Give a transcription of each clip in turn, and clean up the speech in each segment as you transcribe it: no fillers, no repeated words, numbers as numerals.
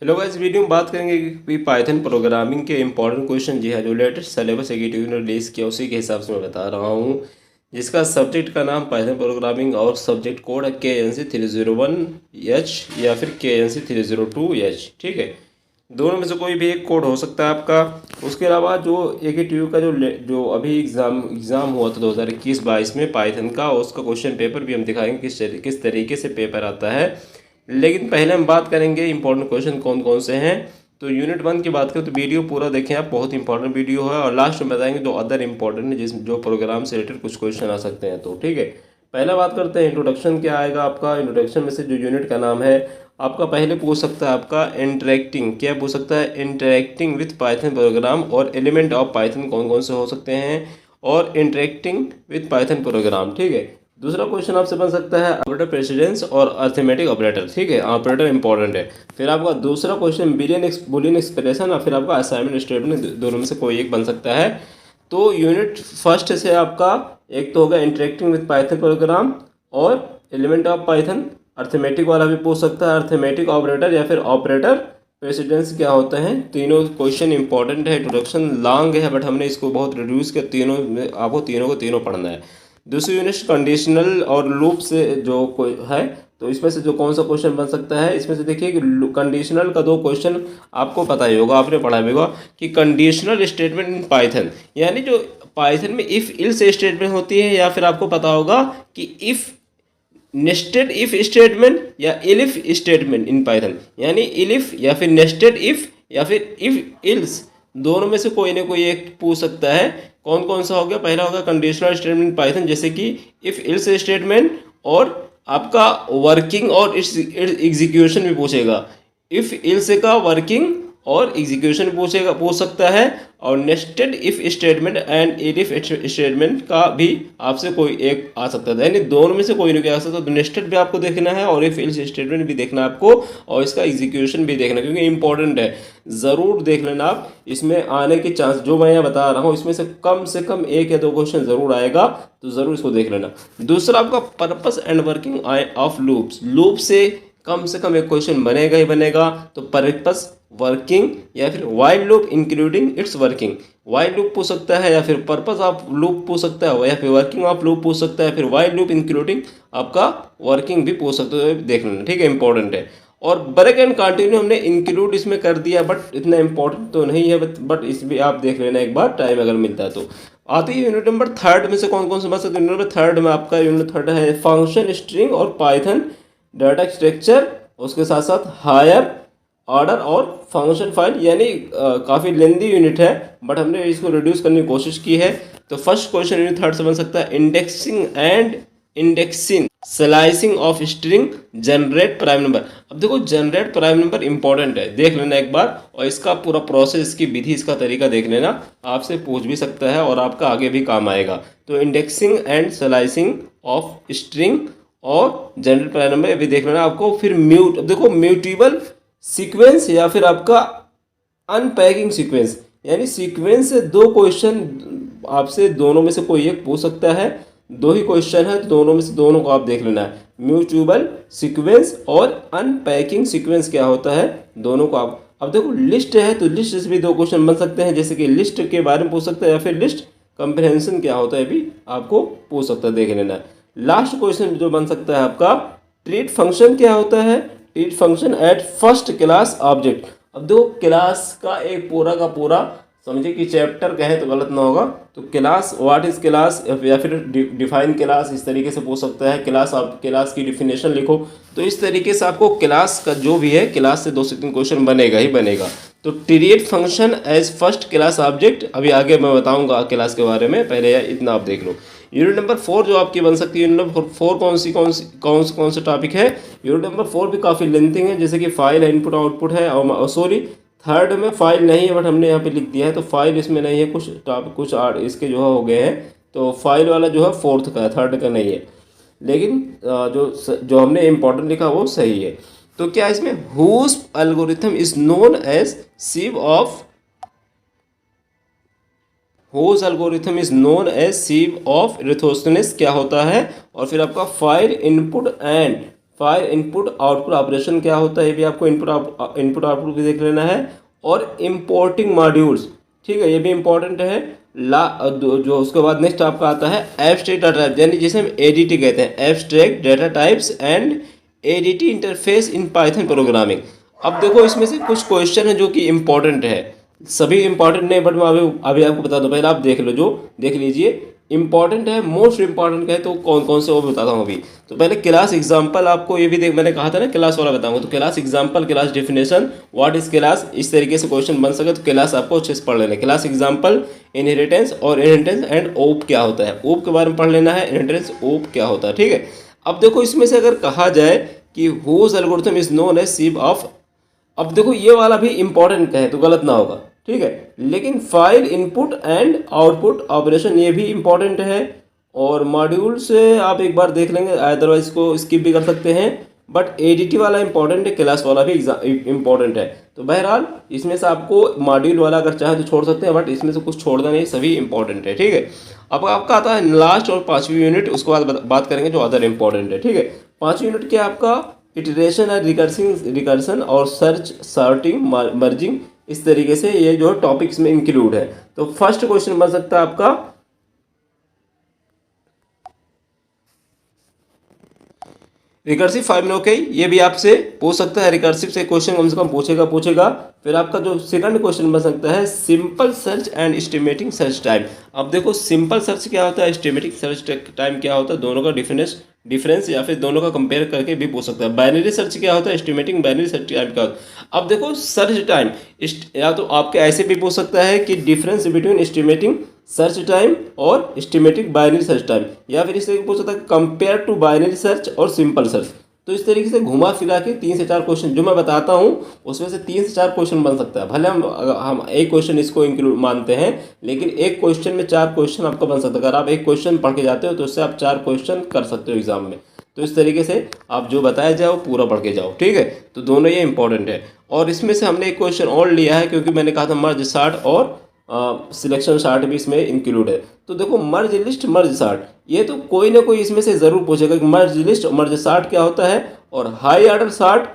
Hello guys, video में बात करेंगे कि पाइथन प्रोग्रामिंग के इंपॉर्टेंट क्वेश्चन जी है जो लेटेस्ट सिलेबस एकेडमी ने रिलीज़ किया उसी के हिसाब से मैं बता रहा हूँ। जिसका सब्जेक्ट का नाम पाइथन प्रोग्रामिंग और सब्जेक्ट कोड है KNC 301H या फिर KNC 302H। ठीक है, दोनों में से कोई भी एक कोड हो सकता है आपका। उसके अलावा जो एकेटीयू का जो अभी एग्ज़ाम हुआ था 2021-22 में पाइथन का, उसका क्वेश्चन पेपर भी हम दिखाएंगे किस तरीके से पेपर आता है। लेकिन पहले हम बात करेंगे इंपॉर्टेंट क्वेश्चन कौन कौन से हैं। तो यूनिट 1 की बात करें तो वीडियो पूरा देखें आप, बहुत इंपॉर्टेंट वीडियो है। और लास्ट में बताएंगे जो अदर इंपॉर्टेंट है जो प्रोग्राम से रिलेटेड कुछ क्वेश्चन आ सकते हैं। तो ठीक है, पहला बात करते हैं इंट्रोडक्शन क्या आएगा आपका। इंट्रोडक्शन में से जो यूनिट का नाम है आपका, पहले पूछ सकता है आपका इंटरेक्टिंग, क्या पूछ सकता है, इंटरेक्टिंग विथ पाइथन प्रोग्राम और एलिमेंट ऑफ पाइथन कौन कौन से हो सकते हैं, और इंटरेक्टिंग विथ पाइथन प्रोग्राम। ठीक है, दूसरा क्वेश्चन आपसे बन सकता है ऑपरेटर प्रेसिडेंस और अर्थमेटिक ऑपरेटर। ठीक है, ऑपरेटर इंपॉर्टेंट है। फिर आपका दूसरा क्वेश्चन बुलियन एक्सप्रेशन, और फिर आपका असाइनमेंट स्टेटमेंट, दोनों में से कोई एक बन सकता है। तो यूनिट फर्स्ट से आपका एक तो होगा इंटरेक्टिंग विथ पाइथन प्रोग्राम और एलिमेंट ऑफ पाइथन। अर्थमेटिक वाला भी पूछ सकता है, अर्थमेटिक ऑपरेटर या फिर ऑपरेटर प्रेसिडेंस क्या होता है। तीनों क्वेश्चन इंपॉर्टेंट है। इंट्रोडक्शन लॉन्ग है बट हमने इसको बहुत रिड्यूस किया, तीनों में आपको तीनों को तीनों पढ़ना है। दूसरी यूनिट कंडीशनल और लूप से जो कोई है, तो इसमें से जो कौन सा क्वेश्चन बन सकता है, इसमें से देखिए कि कंडीशनल का दो क्वेश्चन आपको पता ही होगा, आपने पढ़ा भी होगा कि कंडीशनल स्टेटमेंट इन पाइथन, यानी जो पाइथन में इफ इल्स स्टेटमेंट होती है, या फिर आपको पता होगा कि इफ नेस्टेड इफ स्टेटमेंट या इलिफ स्टेटमेंट इन पाइथन, यानी इलिफ या फिर नेस्टेड इफ या फिर इफ इल्स, दोनों में से कोई ना कोई एक पूछ सकता है। कौन कौन सा हो गया, पहला होगा कंडीशनल स्टेटमेंट पाइथन, जैसे कि इफ इल्स स्टेटमेंट, और आपका वर्किंग और इट्स एग्जीक्यूशन भी पूछेगा। इफ इल्स का वर्किंग और एग्जीक्यूशन पूछ सकता है, और nested if statement and if statement का भी आपसे कोई एक आ सकता है, यानी दोनों में से कोई नहीं आ सकता। तो नेस्टेड भी आपको देखना है और इफ इल्स स्टेटमेंट भी देखना है आपको, और इसका एग्जीक्यूशन भी देखना है, क्योंकि इंपॉर्टेंट है, ज़रूर देख लेना आप। इसमें आने के चांस जो मैं यहाँ बता रहा हूँ इसमें से कम एक या दो क्वेश्चन ज़रूर आएगा, तो ज़रूर इसको देख लेना। दूसरा आपका purpose and working of loops, loop से कम एक क्वेश्चन बनेगा ही बनेगा। तो पर्पस, वर्किंग या फिर while loop including it's working, while loop पूछ सकता है, या फिर पर्पस ऑफ लूप पूछ सकता है, या फिर वर्किंग ऑफ लूप पूछ सकता है, फिर वाइल लूप इंक्लूडिंग आपका वर्किंग भी पूछ सकते हो, देख लेना। ठीक है, इंपॉर्टेंट है। और ब्रेक एंड कंटिन्यू हमने इंक्लूड इसमें कर दिया, बट इतना इंपॉर्टेंट तो नहीं है, बट इस भी आप देख लेना एक बार, टाइम अगर मिलता है तो। आती है यूनिट नंबर थर्ड में से कौन कौन से बन सकते हैं। यूनिट नंबर थर्ड में आपका यूनिट थर्ड है फंक्शन स्ट्रिंग और पाइथन डाटा स्ट्रक्चर, उसके साथ साथ हायर ऑर्डर और फंक्शन फाइल, यानी काफ़ी लेंदी यूनिट है बट हमने इसको रिड्यूस करने की कोशिश की है। तो फर्स्ट क्वेश्चन यूनिट थर्ड से बन सकता है indexing and indexing slicing of string generate prime number. अब देखो, जनरेट प्राइम नंबर इंपॉर्टेंट है, देख लेना एक बार, और इसका पूरा प्रोसेस, इसकी विधि, इसका तरीका देख लेना, आपसे पूछ भी सकता है और आपका आगे भी काम आएगा। तो indexing and slicing of string और जनरेट प्राइम नंबर भी देख लेना आपको। फिर म्यूट, अब देखो म्यूटेबल सीक्वेंस या फिर आपका अनपैकिंग सीक्वेंस, यानी सीक्वेंस से दो क्वेश्चन आपसे दोनों में से कोई एक पूछ सकता है। दो ही क्वेश्चन है, दोनों में से दोनों को आप देख लेना है, म्यूटेबल सीक्वेंस और अनपैकिंग सीक्वेंस क्या होता है, दोनों को आप। अब देखो लिस्ट है, तो लिस्ट से भी दो क्वेश्चन बन सकते हैं, जैसे कि लिस्ट के बारे में पूछ सकता है, या फिर लिस्ट कंप्रहेंशन क्या होता है भी आपको पूछ सकता है, देख लेना है। लास्ट क्वेश्चन जो बन सकता है आपका, ट्रीट फंक्शन क्या होता है, treat function at first class object. अब देखो, क्लास का एक पूरा का पूरा, समझे कि चैप्टर कहें तो गलत ना होगा, तो क्लास, व्हाट इज क्लास, या फिर डिफाइन क्लास, इस तरीके से पूछ सकता है। क्लास, आप क्लास की डिफिनेशन लिखो। तो इस तरीके से आपको क्लास का जो भी है, क्लास से 2 से 3 क्वेश्चन बनेगा ही बनेगा। तो treat function as first class object, अभी आगे मैं बताऊंगा क्लास के बारे में, पहले इतना आप देख लो। यूनिट नंबर 4 जो आपकी बन सकती है, यूनिट नंबर 4 कौन सा टॉपिक है। यूनिट नंबर 4 भी काफ़ी लेंथिंग है, जैसे कि फाइल है, इनपुट आउटपुट है, और सॉरी थर्ड में फाइल नहीं है बट हमने यहाँ पे लिख दिया है, तो फाइल इसमें नहीं है, कुछ इसके जो है हो गए हैं, तो फाइल वाला जो है फोर्थ का है, थर्ड का नहीं है। लेकिन जो हमने इम्पोर्टेंट लिखा वो सही है। तो क्या इसमें whose algorithm is known as sieve of, whose algorithm is known as sieve of Eratosthenes क्या होता है। और फिर आपका file input and file input output operation क्या होता है, ये भी आपको इनपुट आउटपुट भी देख लेना है। और इम्पोर्टिंग मॉड्यूल्स, ठीक है, ये भी इंपॉर्टेंट है। जो उसके बाद नेक्स्ट आपका आता है एब्स्ट्रैक्ट डाटा टाइप, यानी जिसे हम एडीटी कहते हैं, abstract data types and ADT interface in Python programming. अब देखो इसमें से कुछ क्वेश्चन है जो कि इम्पोर्टेंट है, सभी इंपॉर्टेंट नहीं, बट मैं अभी आपको बता दूं, पहले आप देख लो, जो देख लीजिए इंपॉर्टेंट है, मोस्ट इंपॉर्टेंट है तो कौन कौन से वो बताता हूँ अभी। तो पहले क्लास एग्जांपल, आपको ये भी देख, मैंने कहा था ना क्लास वाला बताऊंगा, तो class example, class definition, what is class, इस तरीके से क्वेश्चन बन सके तो क्लास आपको अच्छे से पढ़ लेना है। क्लास एग्जांपल, इनहेरिटेंस और इनहेरिटेंस एंड ओप क्या होता है, ओप के बारे में पढ़ लेना है, इनहेरिटेंस ओप क्या होता है, ठीक है। अब देखो इसमें से अगर कहा जाए कि whose algorithm is known as sieve of, अब देखो ये वाला भी इंपॉर्टेंट है तो गलत ना होगा, ठीक है, लेकिन file input and output operation ये भी इंपॉर्टेंट है। और मॉड्यूल से आप एक बार देख लेंगे, अदरवाइज को स्किप भी कर सकते हैं, बट एडीटी वाला इंपॉर्टेंट है, क्लास वाला भी इंपॉर्टेंट है। तो बहरहाल इसमें से आपको मॉड्यूल वाला अगर चाहे तो छोड़ सकते हैं, बट इसमें से कुछ छोड़ना नहीं, सभी इंपॉर्टेंट है, ठीक है। अब आपका आता है लास्ट और 5वीं यूनिट, उसके बाद बात करेंगे जो अदर इंपॉर्टेंट है, ठीक है। 5वीं यूनिट क्या आपका इटरेशन और रिकर्सन और सर्च, सॉर्टिंग, मर्जिंग, इस तरीके से ये जो टॉपिक्स में इंक्लूड है। तो फर्स्ट क्वेश्चन बन सकता है आपका रिकर्सिव फाइल में, ओके, ये भी आपसे पूछ सकता है, रिकर्सिव से क्वेश्चन कम से कम पूछेगा। फिर आपका जो सेकंड क्वेश्चन बन सकता है simple search and estimating search time. अब देखो सिंपल सर्च क्या होता है, एस्टिमेटिंग सर्च टाइम क्या होता है, दोनों का डिफरेंस या फिर दोनों का कंपेयर करके भी पूछ सकता है। बाइनरी सर्च क्या होता है, एस्टिमेटिंग बाइनरी सर्च टाइम क्या होता है। अब देखो सर्च टाइम, या तो आपके ऐसे भी पूछ सकता है कि difference between estimating search time और एस्टिमेटिंग बाइनरी सर्च टाइम, या फिर इस तरीके पूछ सकता है कंपेयर टू बाइनरी सर्च और सिंपल सर्च। तो इस तरीके से घुमा फिरा के 3 से 4 क्वेश्चन जो मैं बताता हूँ उसमें से 3 से 4 क्वेश्चन बन सकता है। भले हम एक क्वेश्चन इसको इंक्लूड मानते हैं, लेकिन एक क्वेश्चन में 4 क्वेश्चन आपका बन सकता है। अगर आप एक क्वेश्चन पढ़ के जाते हो तो उससे आप 4 क्वेश्चन कर सकते हो एग्जाम में। तो इस तरीके से आप जो बताया जाए वो पूरा पढ़ के जाओ, ठीक है। तो दोनों ये इंपॉर्टेंट है। और इसमें से हमने एक क्वेश्चन और लिया है, क्योंकि मैंने कहा था मर्ज शार्ट और सिलेक्शन शार्ट भी इसमें इंक्लूड है। तो देखो मर्ज लिस्ट, मर्ज शार्ट, ये तो कोई ना कोई इसमें से ज़रूर पूछेगा कि मर्ज लिस्ट और मर्ज शार्ट क्या होता है, और हाई ऑर्डर शार्ट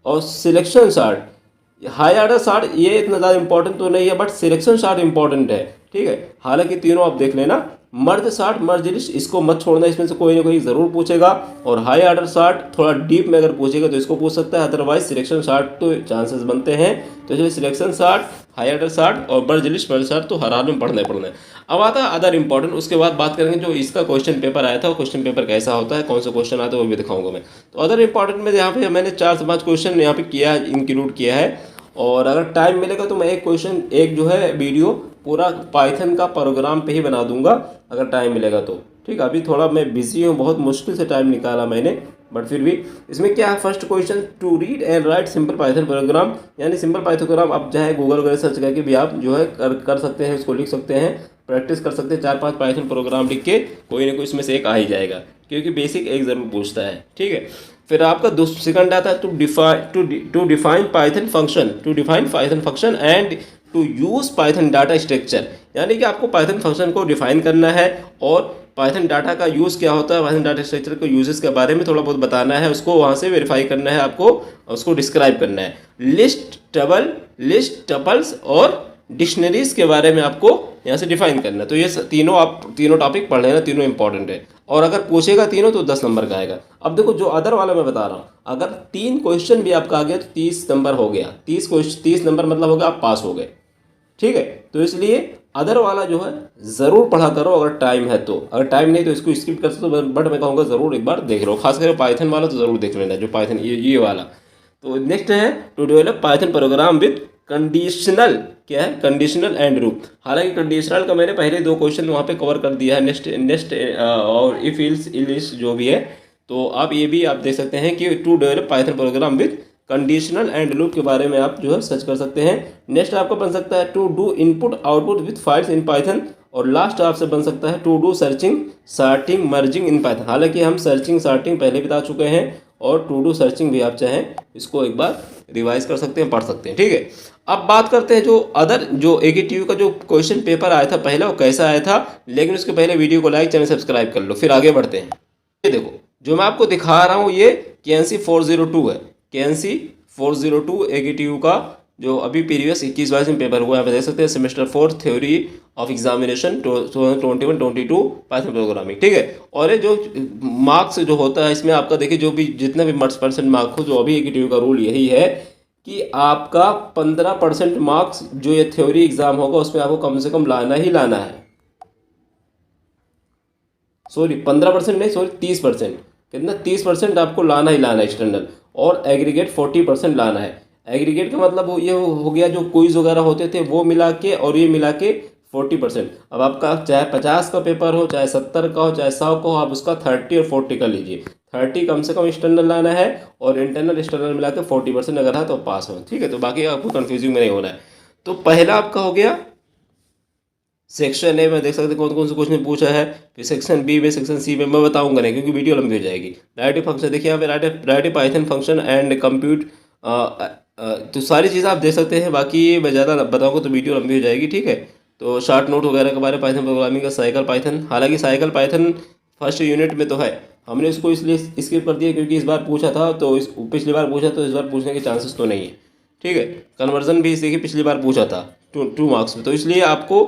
और selection short. High order short ये इतना ज़्यादा इंपॉर्टेंट तो नहीं है, बट सिलेक्शन शार्ट इंपॉर्टेंट है, ठीक है। हालांकि तीनों आप देख लेना, मर्ज शार्ट, मर्ज लिस्ट, इसको मत छोड़ना, इसमें से कोई ना कोई ज़रूर पूछेगा। और हाई ऑर्डर शार्ट थोड़ा डीप में अगर पूछेगा तो इसको पूछ सकता है, अदरवाइज सिलेक्शन शार्ट तो चांसेस बनते हैं। तो इसलिए selection short, high order short और मर्ज लिस्ट, मर्ज शार्ट तो हर हाल में पढ़ना है। अब आता है अदर इंपॉर्टेंट, उसके बाद बात करेंगे जो इसका क्वेश्चन पेपर आया था, वो क्वेश्चन पेपर कैसा होता है, कौन सा क्वेश्चन आता है वो भी दिखाऊंगा मैं। तो अदर इंपॉर्टेंट में यहाँ पे मैंने 4 से 5 क्वेश्चन यहाँ पे किया है, इंक्लूड किया है। और अगर टाइम मिलेगा तो मैं एक क्वेश्चन, एक जो है वीडियो पूरा पाइथन का प्रोग्राम पे ही बना दूंगा, अगर टाइम मिलेगा तो, ठीक है। अभी थोड़ा मैं बिजी हूँ, बहुत मुश्किल से टाइम निकाला मैंने, बट फिर भी इसमें क्या है, first question, to read and write simple Python program, यानी सिंपल पाइथन प्रोग्राम आप चाहे गूगल वगैरह सर्च करके भी आप जो है कर सकते हैं, इसको लिख सकते हैं, प्रैक्टिस कर सकते हैं। 4-5 पाइथन प्रोग्राम लिख के कोई ना कोई इसमें से एक आ ही जाएगा, क्योंकि बेसिक एक ज़रूर पूछता है, ठीक है। फिर आपका सेकंड आता है to define Python function and to use Python data structure, यानी कि आपको पाइथन फंक्शन को डिफाइन करना है और पाइथन डाटा का यूज़ क्या होता है, पाइथन डाटा स्ट्रक्चर को यूजेस के बारे में थोड़ा बहुत बताना है, उसको वहाँ से वेरीफाई करना है, आपको उसको डिस्क्राइब करना है। लिस्ट, टपल्स और डिक्शनरीज के बारे में आपको यहाँ से डिफाइन करना है। तो ये तीनों टॉपिक पढ़ लेना, तीनों इंपॉर्टेंट है। और अगर पूछेगा तीनों तो 10 नंबर का आएगा। अब देखो जो अदर वाला मैं बता रहा हूँ, अगर 3 क्वेश्चन भी आपका आ गया तो 30 नंबर हो गया, 30 नंबर मतलब हो गया आप पास हो गए, ठीक है। तो इसलिए अदर वाला जो है ज़रूर पढ़ा करो अगर टाइम है तो, अगर टाइम नहीं तो इसको स्किप कर सकते हो, बट मैं कहूँगा ज़रूर एक बार देख लो, खास करके पाइथन वाला तो ज़रूर देख लेना, जो पाइथन ये वाला। तो नेक्स्ट है to develop Python program with conditional, क्या है, कंडीशनल एंड लूप। हालांकि कंडीशनल का मैंने पहले 2 क्वेश्चन वहाँ पे कवर कर दिया है, नेक्स्ट और इफ इल्स जो भी है। तो आप ये भी आप देख सकते हैं कि to develop Python program with conditional and loop के बारे में आप जो है सर्च कर सकते हैं। नेक्स्ट आपका बन सकता है to do input output with files in Python, और लास्ट आपसे बन सकता है to do searching, sorting, merging in Python. हालांकि हम सर्चिंग, सॉर्टिंग पहले बता चुके हैं, और टू डू सर्चिंग भी आप चाहें इसको एक बार रिवाइज कर सकते हैं, पढ़ सकते हैं, ठीक है। अब बात करते हैं जो अदर, जो AKTU का जो क्वेश्चन पेपर आया था पहला, वो कैसा आया था। लेकिन उसके पहले वीडियो को लाइक, चैनल सब्सक्राइब कर लो, फिर आगे बढ़ते हैं। ये देखो जो मैं आपको दिखा रहा हूँ ये KNC 402 है। KNC 402 AGTU का जो अभी प्रीवियस 21-22 में पेपर हुआ है, आप देख सकते हैं semester 4 theory of examination 2021-22 Python programming, ठीक है। और ये जो मार्क्स जो होता है इसमें आपका देखिए जो भी जितना भी % मार्क्स हो, जो अभी AGTU का रूल यही है कि आपका 15% मार्क्स जो ये थ्योरी एग्जाम होगा उसमें आपको कम से कम लाना ही लाना है। सॉरी 15% नहीं, सॉरी 30%। कितना? 30% आपको लाना ही लाना है एक्सटर्नल, और एग्रीगेट 40% लाना है। एग्रीगेट का मतलब ये हो गया जो क्विज वगैरह होते थे वो मिला के, और ये मिला के 40%। अब आपका चाहे 50 का पेपर हो, चाहे 70 का हो, चाहे 100 का हो, आप उसका 30 और 40 का लीजिए। 30 कम से कम एक्सटर्नल लाना है, और इंटरनल एक्सटर्नल मिला के 40% अगर है तो पास हो, ठीक है। तो बाकी आपको कन्फ्यूजिंग में नहीं होना है। तो पहला आपका हो गया सेक्शन ए में, देख सकते हैं कौन कौन से क्वेश्चन पूछा है। फिर सेक्शन बी में, सेक्शन सी में मैं बताऊंगा नहीं क्योंकि वीडियो लंबी हो जाएगी। डायरेक्टिव फंक्शन देखिए यहाँ पे, directive Python function and compute, तो सारी चीज़ें आप देख सकते हैं। बाकी मैं ज़्यादा बताऊंगा तो वीडियो लंबी हो जाएगी, ठीक है। तो शॉर्ट नोट वगैरह के बारे में पाइथन प्रोग्रामिंग का, साइकिल पाइथन, हालांकि साइकिल पाइथन फर्स्ट यूनिट में तो है, हमने इसको इसलिए स्किप कर दिया क्योंकि इस बार पूछा था, तो इस पिछली बार पूछा तो इस बार पूछने के चांसेस तो नहीं है, ठीक है। कन्वर्जन भी इसी की पिछली बार पूछा था 2 मार्क्स में, तो इसलिए आपको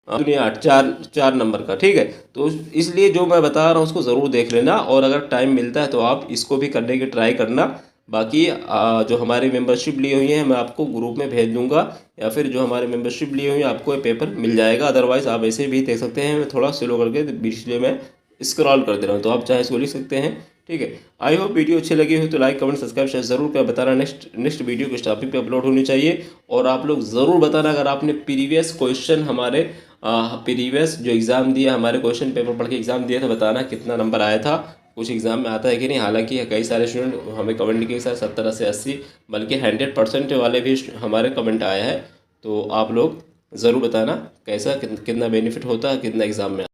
दुनिया 8 4 नंबर का, ठीक है। तो इसलिए जो मैं बता रहा हूँ उसको ज़रूर देख लेना, और अगर टाइम मिलता है तो आप इसको भी करने की ट्राई करना। बाकी जो हमारी मेंबरशिप ली हुई है मैं आपको ग्रुप में भेज दूंगा, या फिर जो हमारे मेंबरशिप लिए हुई है आपको ये पेपर मिल जाएगा। अदरवाइज़ आप ऐसे भी देख सकते हैं, मैं थोड़ा स्लो करके बीच में स्क्रॉल कर दे रहा हूँ, तो आप चाहे इसको लिख सकते हैं, ठीक है। आई होप वीडियो अच्छी लगी हो तो लाइक कमेंट सब्सक्राइब शेयर जरूर कर बताना नेक्स्ट वीडियो किस टॉपिक पे अपलोड होनी चाहिए। और आप लोग ज़रूर बताना अगर आपने प्रीवियस क्वेश्चन हमारे प्रीवियस जो एग्ज़ाम दिया, हमारे क्वेश्चन पेपर पढ़ के एग्ज़ाम दिया था, बताना कितना नंबर आया था, कुछ एग्ज़ाम में आता है कि नहीं। हालांकि कई सारे स्टूडेंट हमें कमेंट किए सर 70 से 80 बल्कि 100% वाले भी हमारे कमेंट आए हैं। तो आप लोग ज़रूर बताना कैसा कितना बेनिफिट होता है, कितना एग्ज़ाम में